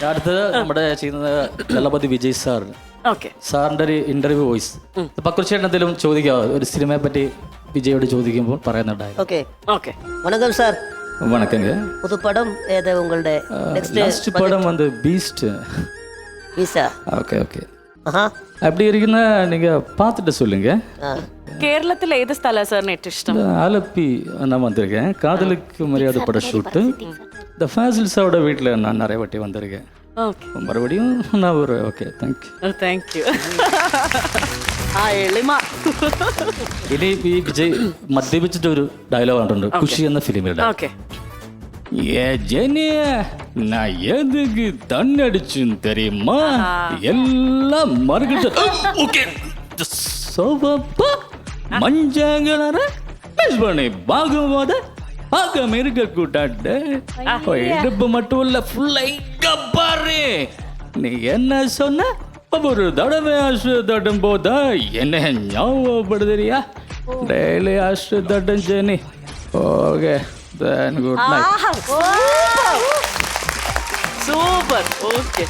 അടുത്തത് നമ്മുടെ ചെയ്യുന്നത് ദളപതി വിജയ് സാർ. ഓക്കെ. സാറിൻ്റെ ഒരു ഇന്റർവ്യൂ വോയിസ് പക്രുച്ചേട്ടൻ എന്തെങ്കിലും ചോദിക്കാവോ? ഒരു സിനിമയെ പറ്റി വിജയോട് ചോദിക്കുമ്പോൾ പറയുന്നുണ്ടായിരുന്നു. Okay okay. வணக்கம் சார். வணக்கங்க. புது படம் ஏது உங்களுடைய லாஸ்ட் படம் வந்து பீஸ்ட். ஈசா. Okay okay. ஆஹா. அப்படி இருக்குன்னா நீங்க பார்த்துட்டு சொல்லுங்க. കേരളത്തിൽ ഏത് സ്ഥലമാണ് സാറിന് ഏറ്റവും ഇഷ്ടം? ஆலப்பி நான் வந்திருக்கேன். காதலுக்கு மரியாதை பட ஷூட்டு இந்த ஃபேசில் சாரோட வீட்டில் நான் நிறைய வாட்டி வந்திருக்கேன். ഓക്കെ. மறுபடியும் நான் ஒரு ஓகே தேங்க்யூ. Thank you. ആ എളിമ. ഇനി ഈ വിജയ് മദ്യപിച്ചിട്ട് ഒരു ഡയലോഗ് കണ്ടിട്ടുണ്ട് ഖുഷി എന്ന ഫിലിമിൽ. ഓക്കെ. நான் எதுக்கு தண்ணி அடிச்சுன்னு தெரியுமா? எல்லாம் மறுக்கிட்டு ஓகே சோபப்பா மஞ்சங்கள மிஸ் பண்ணி பார்க்கும்போது பார்க்காம இருக்க கூட்டாட்டு இடுப்பு மட்டும் இல்ல ஃபுல்லா இங்க பாரு. நீ என்ன சொன்ன? ஒரு தடவை ஆசு தட்டும் போதா என்ன ஞாபகப்படுதுறியா? டெய்லி ஆசு தட்டும் Jenny. Okay then good night. Super. Okay.